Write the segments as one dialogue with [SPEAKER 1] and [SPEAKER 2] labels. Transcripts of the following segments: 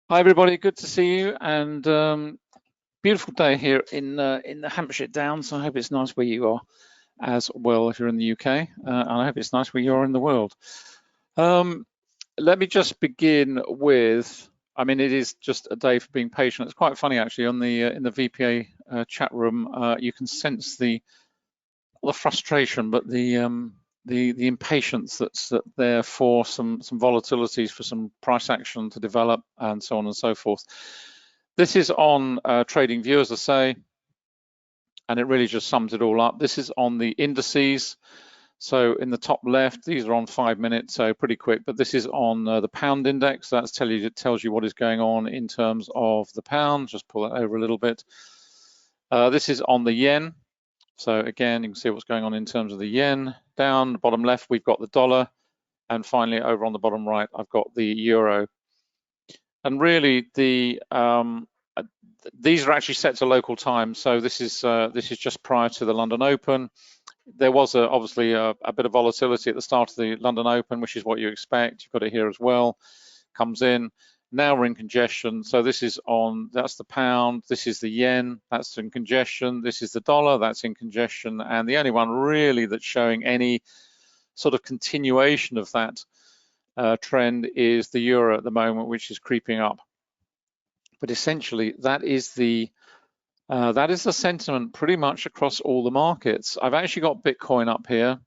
[SPEAKER 1] Hi everybody, good to see you, and beautiful day here in the Hampshire Downs. I hope it's nice where you are as well if you're in the UK, and I hope it's nice where you are in the world. Um, Let me just begin with, I mean, it is just a day for being patient. It's quite funny actually on the in the VPA chat room. You can sense the frustration, but the impatience that's there for some volatilities, for some price action to develop, and so on and so forth. This is on TradingView, as I say, and it really just sums it all up. This is on the indices. So in the top left, these are on 5 minutes, so pretty quick, but this is on the pound index. It tells you what is going on in terms of the pound. Just pull that over a little bit. This is on the yen. So again, you can see what's going on in terms of the yen. Down the bottom left, we've got the dollar. And finally, over on the bottom right, I've got the euro. And really, these are actually set to local time. So this is just prior to the London Open. There was obviously a bit of volatility at the start of the London Open, which is what you expect. You've got it here as well. Comes in. Now we're in congestion. So this is that's the pound. This is the yen. That's in congestion. This is the dollar. That's in congestion. And the only one really that's showing any sort of continuation of that trend is the euro at the moment, which is creeping up. But essentially, that is the sentiment pretty much across all the markets. I've actually got Bitcoin up here.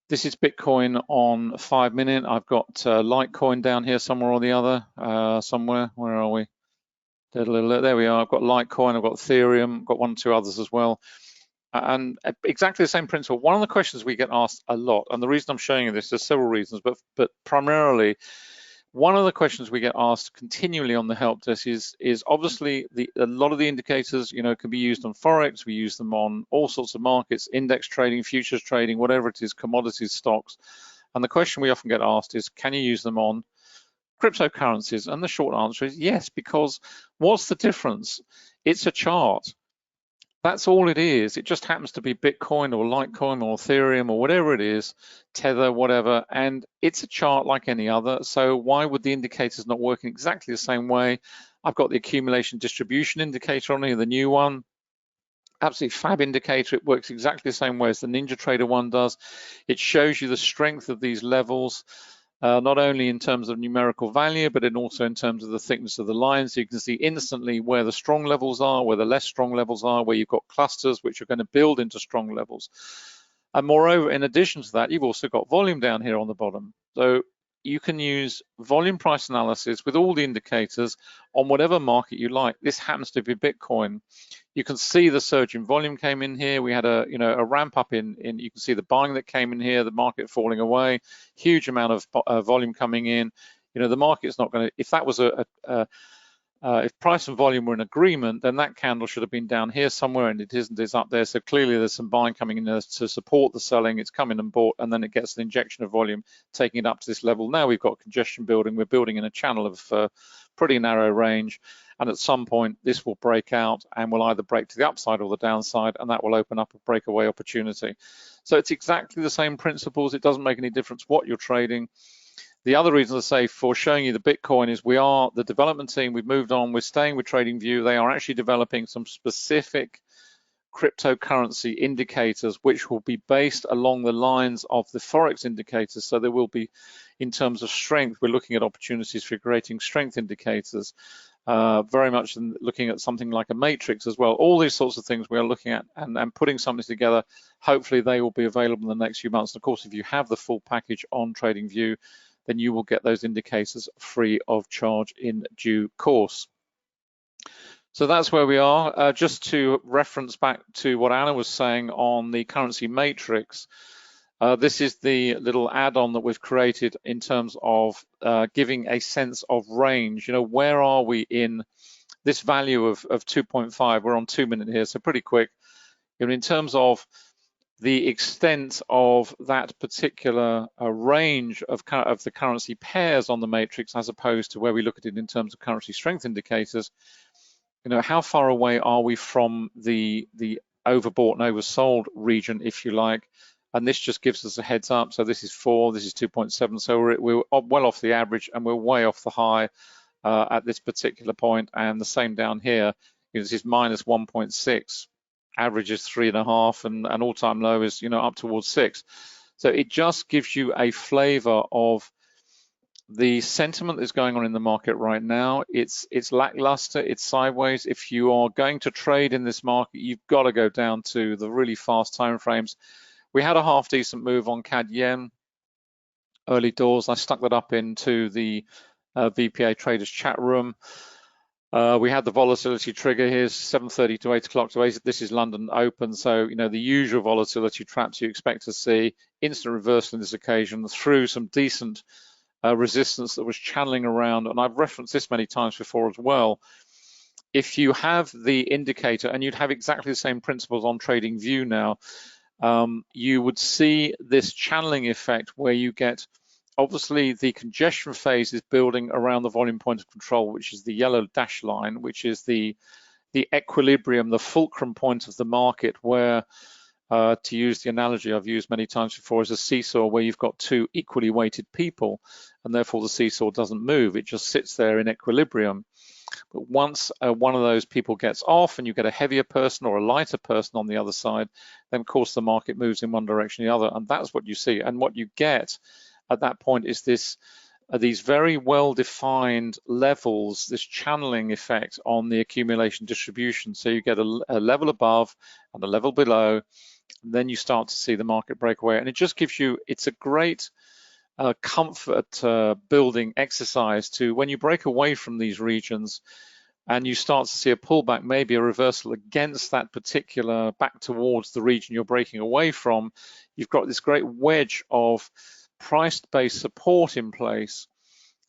[SPEAKER 1] This is Bitcoin on 5 minute. I've got Litecoin down here somewhere or the other. Somewhere. Where are we? There we are. I've got Litecoin. I've got Ethereum. I've got one or two others as well. And exactly the same principle. One of the questions we get asked a lot, and the reason I'm showing you this, there's several reasons, but primarily one of the questions we get asked continually on the help desk is obviously a lot of the indicators, can be used on Forex. We use them on all sorts of markets, index trading, futures trading, whatever it is, commodities, stocks. And the question we often get asked is, can you use them on cryptocurrencies? And the short answer is yes, because what's the difference? It's a chart. That's all it is. It just happens to be Bitcoin or Litecoin or Ethereum or whatever it is, Tether, whatever, and it's a chart like any other. So why would the indicators not work in exactly the same way? I've got the accumulation distribution indicator on here, the new one. Absolutely fab indicator. It works exactly the same way as the NinjaTrader one does. It shows you the strength of these levels. Not only in terms of numerical value, but also in terms of the thickness of the line. So you can see instantly where the strong levels are, where the less strong levels are, where you've got clusters which are going to build into strong levels. And moreover, in addition to that, you've also got volume down here on the bottom. So you can use volume price analysis with all the indicators on whatever market you like. This happens to be Bitcoin. You can see the surge in volume came in here. We had a ramp up in you can see the buying that came in here, the market falling away, huge amount of volume coming in. The market's not going to, if that was if price and volume were in agreement, then that candle should have been down here somewhere, and it isn't. It's up there. So clearly there's some buying coming in there to support the selling. It's come in and bought, and then it gets an injection of volume, taking it up to this level. Now we've got congestion building. We're building in a channel of pretty narrow range, and at some point this will break out and will either break to the upside or the downside, and that will open up a breakaway opportunity. So it's exactly the same principles. It doesn't make any difference what you're trading. The other reason I say for showing you the Bitcoin is we are the development team. We've moved on. We're staying with TradingView. They are actually developing some specific cryptocurrency indicators, which will be based along the lines of the Forex indicators. So there will be, in terms of strength, we're looking at opportunities for creating strength indicators, very much looking at something like a matrix as well. All these sorts of things we are looking at and putting something together. Hopefully they will be available in the next few months. And of course, if you have the full package on TradingView, then you will get those indicators free of charge in due course. So that's where we are. Just to reference back to what Anna was saying on the currency matrix, this is the little add-on that we've created in terms of giving a sense of range. Where are we in this value of 2.5? We're on 2 minute here, so pretty quick. In terms of the extent of that particular range of the currency pairs on the matrix, as opposed to where we look at it in terms of currency strength indicators, how far away are we from the overbought and oversold region, if you like? And this just gives us a heads up. So this is 4, this is 2.7. So we're well off the average, and we're way off the high at this particular point, and the same down here. This is minus 1.6, average is 3.5, and all-time low is up towards 6. So it just gives you a flavor of the sentiment that's going on in the market right now. It's lackluster, it's sideways. If you are going to trade in this market, you've got to go down to the really fast time frames. We had a half decent move on CAD yen early doors. I stuck that up into the VPA traders chat room. We had the volatility trigger here, 7:30 to 8 o'clock to 8. This is London open, so the usual volatility traps you expect to see. Instant reversal in this occasion through some decent resistance that was channeling around, and I've referenced this many times before as well. If you have the indicator, and you'd have exactly the same principles on TradingView now, you would see this channeling effect where you get, obviously the congestion phase is building around the volume point of control, which is the yellow dash line, which is the equilibrium, the fulcrum point of the market, where to use the analogy I've used many times before, is a seesaw where you've got two equally weighted people, and therefore the seesaw doesn't move, it just sits there in equilibrium. But once one of those people gets off and you get a heavier person or a lighter person on the other side, then of course the market moves in one direction or the other, and that's what you see. And what you get at that point is these very well-defined levels, this channeling effect on the accumulation distribution. So you get a level above and a level below, and then you start to see the market break away. And it just gives you, it's a great comfort building exercise to, when you break away from these regions and you start to see a pullback, maybe a reversal against that particular, back towards the region you're breaking away from, you've got this great wedge of price-based support in place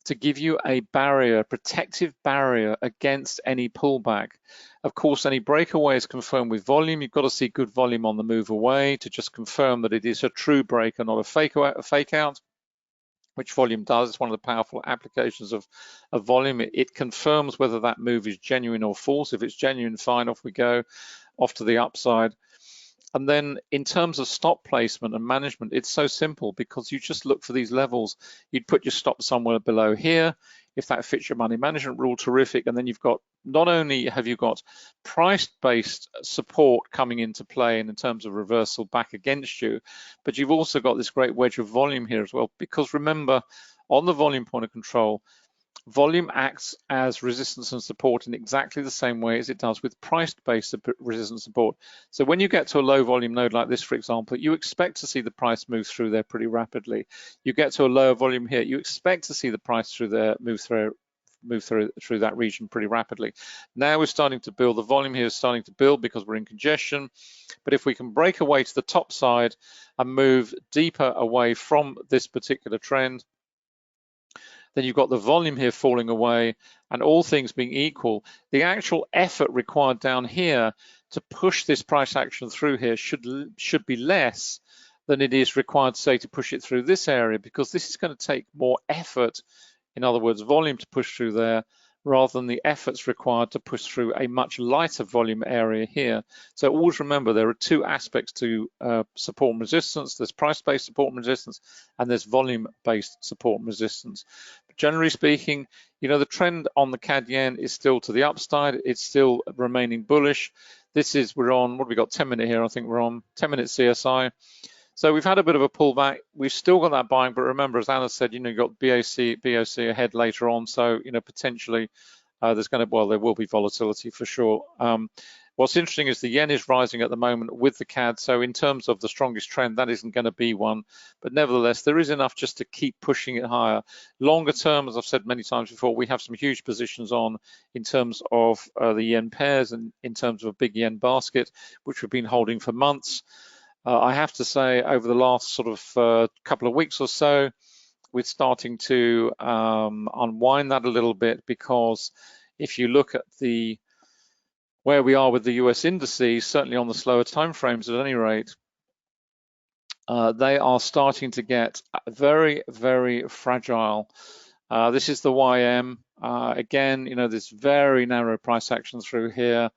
[SPEAKER 1] to give you a barrier, protective barrier against any pullback. Of course, any breakaway is confirmed with volume. You've got to see good volume on the move away to just confirm that it is a true break and not a fake out, which volume does. It's one of the powerful applications of volume. It confirms whether that move is genuine or false. If it's genuine, fine, off we go, off to the upside. And then in terms of stop placement and management, it's so simple, because you just look for these levels. You'd put your stop somewhere below here. If that fits your money management rule, terrific. And then you've got, not only have you got price-based support coming into play in terms of reversal back against you, but you've also got this great wedge of volume here as well. Because remember, on the volume point of control, volume acts as resistance and support in exactly the same way as it does with price-based resistance support. So when you get to a low volume node like this, for example, you expect to see the price move through there pretty rapidly. You get to a lower volume here, you expect to see the price through there move through that region pretty rapidly. Now we're starting to build, the volume here is starting to build because we're in congestion. But if we can break away to the top side and move deeper away from this particular trend, then you've got the volume here falling away, and all things being equal, the actual effort required down here to push this price action through here should be less than it is required, say, to push it through this area, because this is going to take more effort, in other words, volume to push through there, rather than the efforts required to push through a much lighter volume area here. So always remember, there are two aspects to support and resistance. There's price-based support and resistance, and there's volume-based support and resistance. But generally speaking, the trend on the CAD yen is still to the upside. It's still remaining bullish. We're on, what have we got, 10-minute here? I think we're on 10-minute CSI. So we've had a bit of a pullback. We've still got that buying, but remember, as Anna said, you've got BOC ahead later on. So, potentially there will be volatility for sure. What's interesting is the yen is rising at the moment with the CAD. So in terms of the strongest trend, that isn't going to be one. But nevertheless, there is enough just to keep pushing it higher. Longer term, as I've said many times before, we have some huge positions on in terms of the yen pairs and in terms of a big yen basket, which we've been holding for months. I have to say, over the last sort of couple of weeks or so, we're starting to unwind that a little bit, because if you look at where we are with the US indices, certainly on the slower time frames at any rate, they are starting to get very, very fragile. This is the YM. Again, there's very narrow price action through here.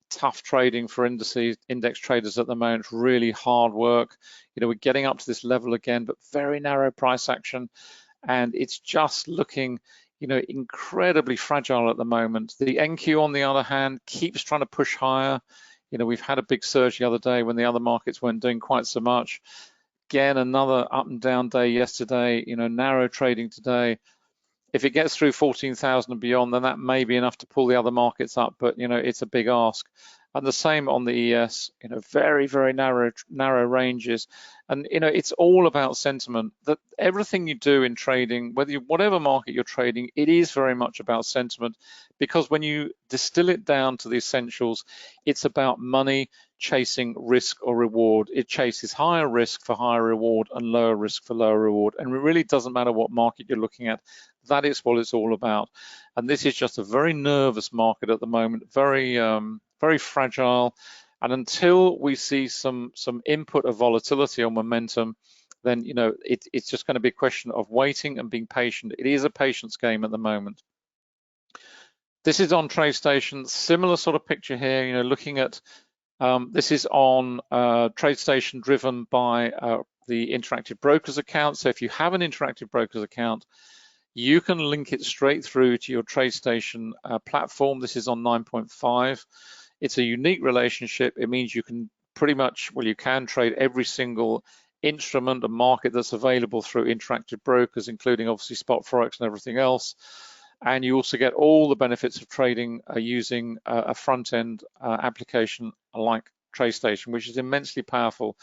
[SPEAKER 1] Tough trading for index traders at the moment. It's really hard work. We're getting up to this level again, but very narrow price action, and it's just looking, incredibly fragile at the moment. The NQ, on the other hand, keeps trying to push higher. We've had a big surge the other day when the other markets weren't doing quite so much. Again, another up and down day yesterday, narrow trading today. If it gets through 14,000 and beyond, then that may be enough to pull the other markets up, but it's a big ask. And the same on the ES, very, very narrow ranges. And it's all about sentiment. That everything you do in trading, whatever market you're trading, it is very much about sentiment, because when you distill it down to the essentials, it's about money chasing risk or reward. It chases higher risk for higher reward and lower risk for lower reward. And it really doesn't matter what market you're looking at. That is what it's all about. And this is just a very nervous market at the moment, very very fragile. And until we see some input of volatility or momentum, then it's just going to be a question of waiting and being patient. It is a patience game at the moment. This is on TradeStation, similar sort of picture here, looking at this is on TradeStation driven by the Interactive Brokers account. So if you have an Interactive Brokers account, you can link it straight through to your TradeStation platform. This is on 9.5. It's a unique relationship. It means you can pretty much, you can trade every single instrument and market that's available through Interactive Brokers, including obviously spot forex and everything else. And you also get all the benefits of trading using a front-end application like TradeStation, which is immensely powerful.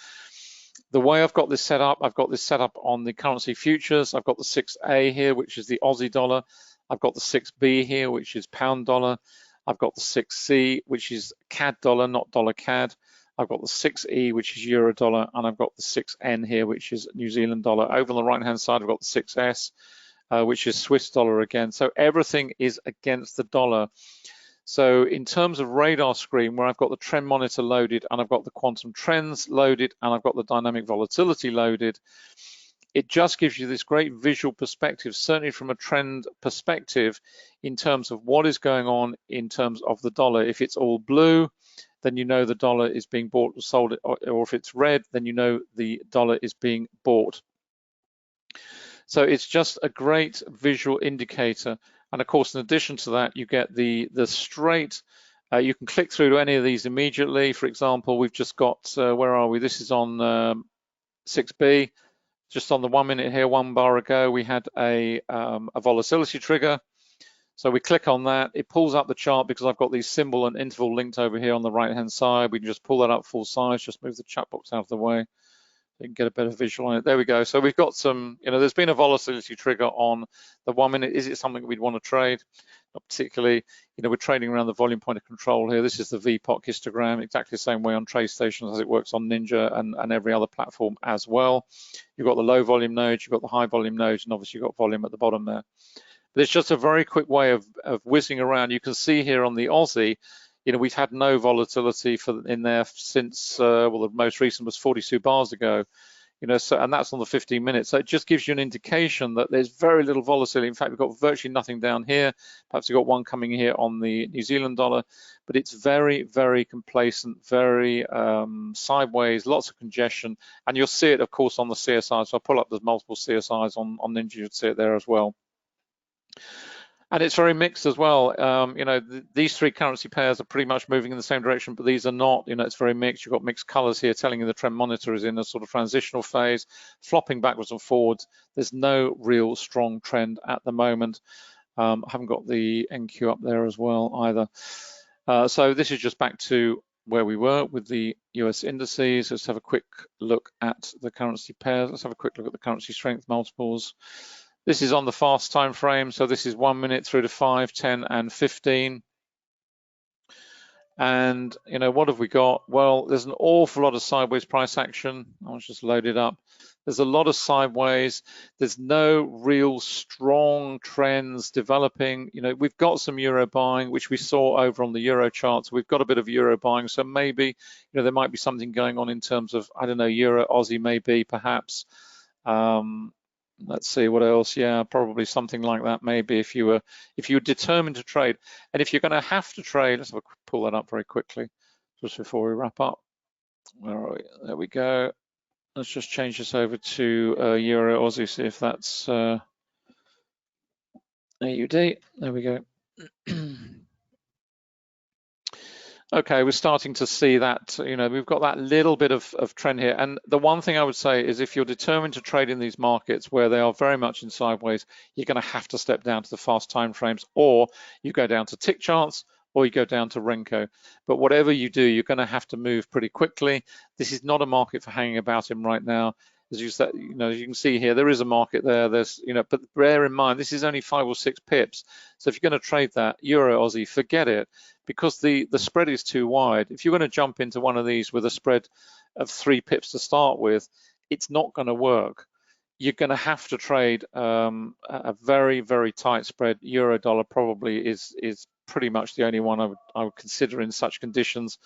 [SPEAKER 1] The way I've got this set up on the currency futures. I've got the 6A here, which is the Aussie dollar. I've got the 6B here, which is pound dollar. I've got the 6C, which is CAD dollar, not dollar CAD. I've got the 6E, which is euro dollar, and I've got the 6N here, which is New Zealand dollar. Over on the right-hand side, I've got the 6S, which is Swiss dollar again. So everything is against the dollar. So in terms of radar screen, where I've got the trend monitor loaded and I've got the quantum trends loaded and I've got the dynamic volatility loaded, it just gives you this great visual perspective, certainly from a trend perspective, in terms of what is going on in terms of the dollar. If it's all blue, then you know the dollar is being bought or sold, or if it's red, then you know the dollar is being bought. So it's just a great visual indicator. And of course, in addition to that, you get the straight, you can click through to any of these immediately. For example, we've just got, where are we? This is on 6B. Just on the 1 minute here, 1 bar ago, we had a volatility trigger. So we click on that, it pulls up the chart because I've got these symbol and interval linked over here on the right-hand side. We can just pull that up full size, just move the chat box out of the way. You can get a better visual on it. There we go. So we've got some, there's been a volatility trigger on the 1 minute. Is it something we'd want to trade? Not particularly. We're trading around the volume point of control here. This is the VPOC histogram, exactly the same way on TradeStation as it works on Ninja and every other platform as well. You've got the low volume nodes, you've got the high volume nodes, and obviously you've got volume at the bottom there. But it's just a very quick way of whizzing around. You can see here on the Aussie, we've had no volatility in there since, the most recent was 42 bars ago, so, and that's on the 15 minutes. So it just gives you an indication that there's very little volatility. In fact, we've got virtually nothing down here. Perhaps we've got one coming here on the New Zealand dollar, but it's very, very complacent, very sideways, lots of congestion. And you'll see it, of course, on the CSI. So I'll pull up the multiple CSIs on Ninja, you'd see it there as well. And it's very mixed as well. These three currency pairs are pretty much moving in the same direction, but these are not. It's very mixed. You've got mixed colors here telling you the trend monitor is in a sort of transitional phase, flopping backwards and forwards. There's no real strong trend at the moment. I haven't got the NQ up there as well either. So this is just back to where we were with the US indices. Let's have a quick look at the currency pairs. Let's have a quick look at the currency strength multiples. This is on the fast time frame, so this is 1 minute through to 5, 10, and 15. And what have we got? Well, there's an awful lot of sideways price action. I was just loaded up. There's a lot of sideways. There's no real strong trends developing. We've got some euro buying, which we saw over on the euro charts. We've got a bit of euro buying, so maybe there might be something going on in terms of, I don't know, euro Aussie maybe perhaps. Let's see what else. Yeah, probably something like that. Maybe if you were determined to trade, and if you're going to have to trade, let's pull that up very quickly just before we wrap up. Where are we? There we go. Let's just change this over to Euro Aussie. See if that's AUD, there we go. Okay, we're starting to see that, we've got that little bit of trend here. And the one thing I would say is if you're determined to trade in these markets where they are very much in sideways, you're going to have to step down to the fast time frames, or you go down to tick charts, or you go down to Renko. But whatever you do, you're going to have to move pretty quickly. This is not a market for hanging about in right now. As you said, as you can see here, there is a market there. There's, but bear in mind, this is only 5 or 6 pips. So if you're going to trade that Euro Aussie, forget it, because the spread is too wide. If you're going to jump into one of these with a spread of 3 pips to start with, it's not going to work. You're going to have to trade a very, very tight spread. Euro dollar probably is pretty much the only one I would consider in such conditions,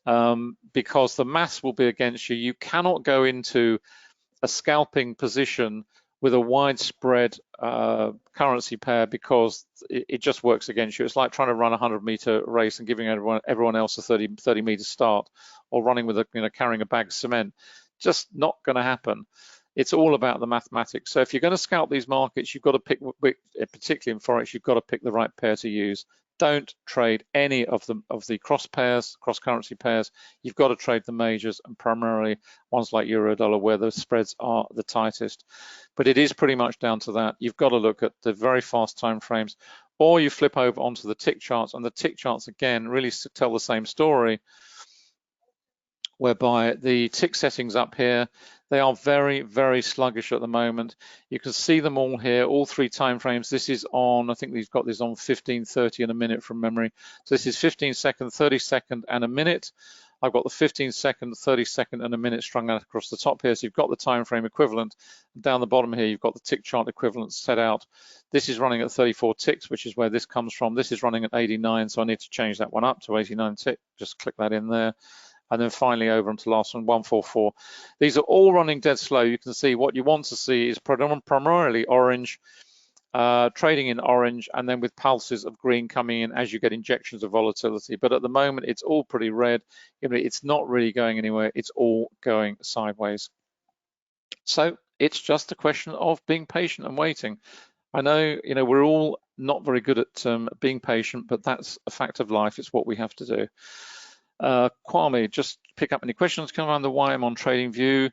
[SPEAKER 1] because the maths will be against you. You cannot go into a scalping position with a widespread currency pair, because it just works against you. It's like trying to run a 100-meter race and giving everyone else a 30-meter start, or running with carrying a bag of cement. Just not going to happen. It's all about the mathematics. So if you're going to scalp these markets, you've got to pick, particularly in Forex, you've got to pick the right pair to use. Don't trade any of the cross currency pairs. You've got to trade the majors, and primarily ones like Euro dollar, where the spreads are the tightest. But it is pretty much down to that. You've got to look at the very fast time frames, or you flip over onto the tick charts, and the tick charts again really tell the same story, whereby the tick settings up here, they are very, very sluggish at the moment. You can see them all here, all 3 time frames. This is on, I think we've got this on 15, 30 and a minute from memory. So this is 15 second, 30 second and a minute. I've got the 15 second, 30 second and a minute strung out across the top here. So you've got the time frame equivalent. Down the bottom here, you've got the tick chart equivalent set out. This is running at 34 ticks, which is where this comes from. This is running at 89, so I need to change that one up to 89 tick. Just click that in there. And then finally over onto the last one, 144. These are all running dead slow. You can see what you want to see is primarily orange, trading in orange, and then with pulses of green coming in as you get injections of volatility. But at the moment, it's all pretty red. It's not really going anywhere. It's all going sideways. So it's just a question of being patient and waiting. I know, we're all not very good at being patient, but that's a fact of life. It's what we have to do. Kwame, just pick up any questions come on the YM on TradingView.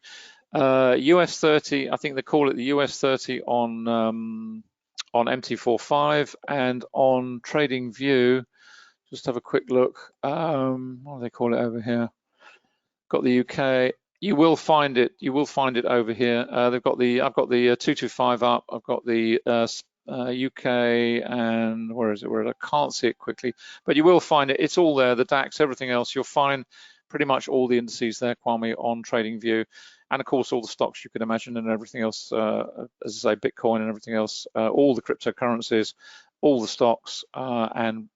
[SPEAKER 1] US 30, I think they call it the US 30 on MT45, and on TradingView, just have a quick look. What do they call it over here? Got the UK. You will find it. You will find it over here. I've got the 225 up. I've got the UK, and where is it? I can't see it quickly, but you will find it. It's all there, the DAX, everything else. You'll find pretty much all the indices there, Kwame, on TradingView, and of course all the stocks you can imagine and everything else, as I say, Bitcoin and everything else, all the cryptocurrencies, all the stocks and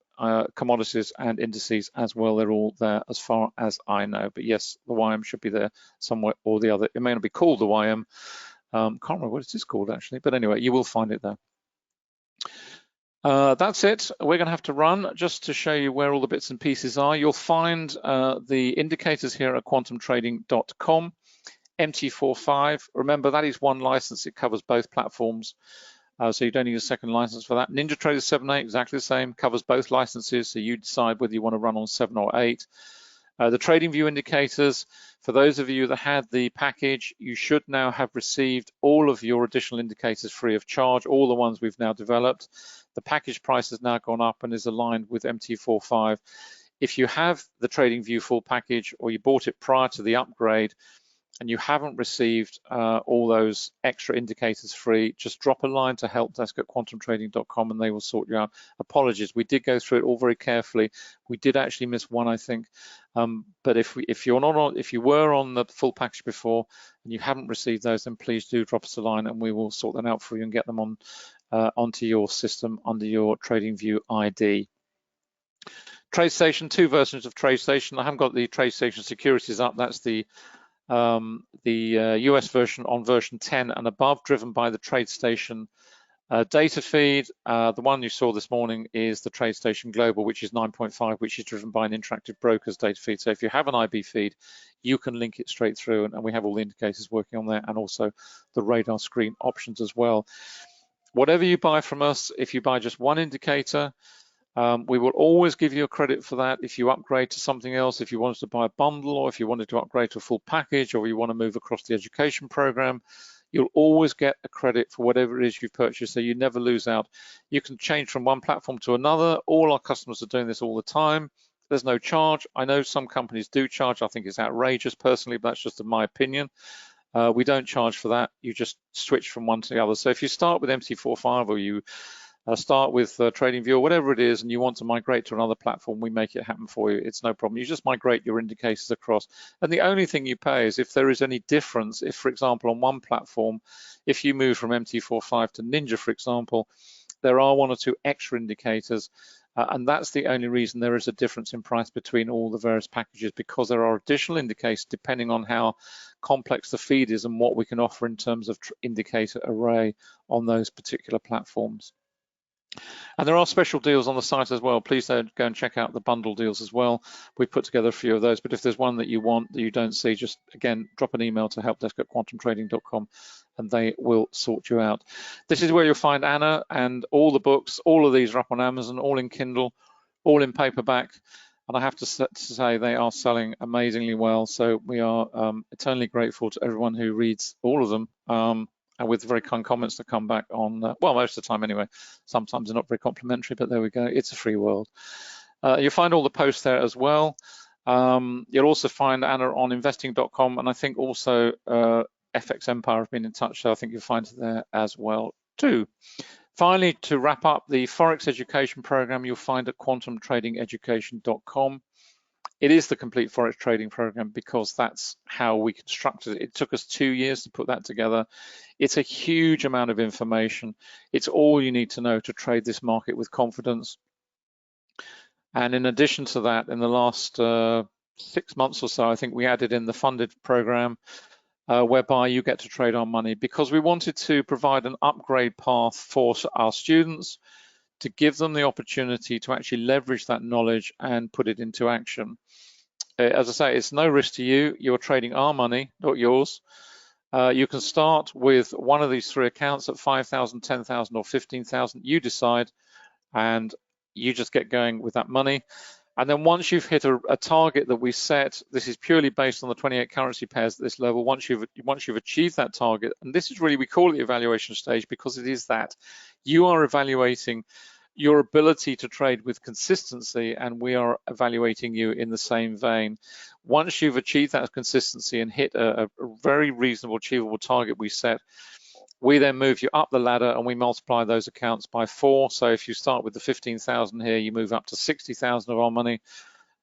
[SPEAKER 1] commodities and indices as well. They're all there as far as I know. But yes, the YM should be there somewhere or the other. It may not be called the YM. Can't remember what it is called actually, but anyway, you will find it there. That's it. We're going to have to run just to show you where all the bits and pieces are. You'll find the indicators here at quantumtrading.com. MT45, remember that is one license. It covers both platforms. So you don't need a second license for that. NinjaTrader 7.8, exactly the same, covers both licenses. So you decide whether you want to run on 7 or 8. The TradingView indicators, for those of you that had the package, you should now have received all of your additional indicators free of charge, all the ones we've now developed. The package price has now gone up and is aligned with MT45. If you have the TradingView full package, or you bought it prior to the upgrade and you haven't received all those extra indicators free, just drop a line to helpdesk@quantumtrading.com and they will sort you out. Apologies, we did go through it all very carefully. We did actually miss one, I think. But if you were on the full package before and you haven't received those, then please do drop us a line and we will sort them out for you and get them on onto your system under your TradingView ID. TradeStation, 2 versions of TradeStation. I haven't got the TradeStation securities up. That's the US version on version 10 and above, driven by the TradeStation data feed. The one you saw this morning is the TradeStation Global, which is 9.5, which is driven by an Interactive Brokers data feed. So if you have an IB feed, you can link it straight through, and we have all the indicators working on there, and also the radar screen options as well. Whatever you buy from us, if you buy just one indicator, we will always give you a credit for that. If you upgrade to something else, if you wanted to buy a bundle, or if you wanted to upgrade to a full package, or you want to move across the education program, you'll always get a credit for whatever it is you've purchased, so you never lose out. You can change from one platform to another. All our customers are doing this all the time. There's no charge. I know some companies do charge. I think it's outrageous personally, but that's just my opinion. We don't charge for that. You just switch from one to the other. So if you start with MT45 or you start with TradingView or whatever it is, and you want to migrate to another platform, we make it happen for you. It's no problem. You just migrate your indicators across. And the only thing you pay is if there is any difference. If, for example, on one platform, if you move from MT45 to Ninja, for example, there are one or two extra indicators. And that's the only reason there is a difference in price between all the various packages, because there are additional indicators depending on how complex the feed is and what we can offer in terms of indicator array on those particular platforms. And there are special deals on the site as well. Please go and check out the bundle deals as well. We've put together a few of those, but if there's one that you want that you don't see, just again, drop an email to helpdesk@quantumtrading.com and they will sort you out. This is where you'll find Anna and all the books. All of these are up on Amazon, all in Kindle, all in paperback. And I have to say they are selling amazingly well. So we are eternally grateful to everyone who reads all of them. And with very kind comments that come back on, well, most of the time anyway. Sometimes they're not very complimentary, but there we go. It's a free world. You'll find all the posts there as well. You'll also find Anna on investing.com, and I think also FX Empire have been in touch, so I think you'll find it there as well too. Finally, to wrap up, the Forex education program you'll find at quantumtradingeducation.com. It is the complete Forex trading program because that's how we constructed it. It took us 2 years to put that together. It's a huge amount of information. It's all you need to know to trade this market with confidence. And in addition to that, in the last 6 months or so, I think we added in the funded program whereby you get to trade our money, because we wanted to provide an upgrade path for our students to give them the opportunity to actually leverage that knowledge and put it into action. As I say, it's no risk to you. You're trading our money, not yours. You can start with one of these 3 accounts at 5,000, 10,000 or 15,000. You decide, and you just get going with that money. And then once you've hit a target that we set, this is purely based on the 28 currency pairs at this level. Once you've achieved that target, and this is really, we call it the evaluation stage because it is that. You are evaluating your ability to trade with consistency, and we are evaluating you in the same vein. Once you've achieved that consistency and hit a very reasonable, achievable target we set, we then move you up the ladder and we multiply those accounts by 4. So if you start with the 15,000 here, you move up to 60,000 of our money,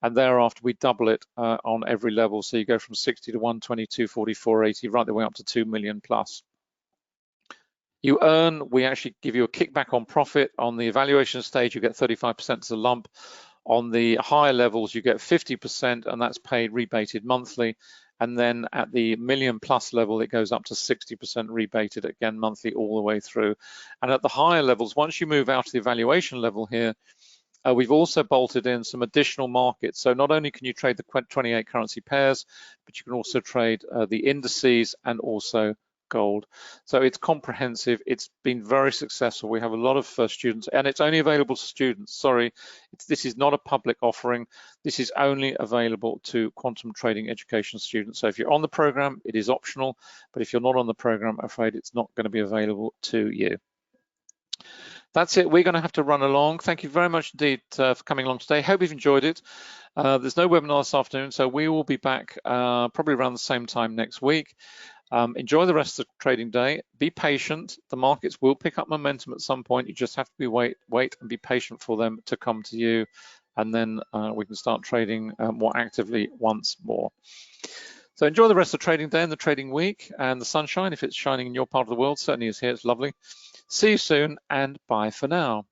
[SPEAKER 1] and thereafter we double it on every level. So you go from 60 to 120, 240, 480, right the way up to 2 million plus. You earn, we actually give you a kickback on profit. On the evaluation stage, you get 35% as a lump. On the higher levels, you get 50%, and that's paid rebated monthly. And then at the million plus level, it goes up to 60% rebated, again, monthly all the way through. And at the higher levels, once you move out to the evaluation level here, we've also bolted in some additional markets. So not only can you trade the 28 currency pairs, but you can also trade the indices and also gold. So it's comprehensive. It's been very successful. We have a lot of students, and it's only available to students. Sorry, this is not a public offering. This is only available to quantum trading education students. So if you're on the program, it is optional, but if you're not on the program, I'm afraid it's not going to be available to you. That's it. We're going to have to run along. Thank you very much indeed for coming along today. Hope you've enjoyed it. There's no webinar this afternoon, so we will be back probably around the same time next week. Enjoy the rest of the trading day. Be patient. The markets will pick up momentum at some point. You just have to wait and be patient for them to come to you, and then we can start trading more actively once more. So enjoy the rest of the trading day and the trading week and the sunshine, if it's shining in your part of the world. Certainly is here. It's lovely. See you soon, and bye for now.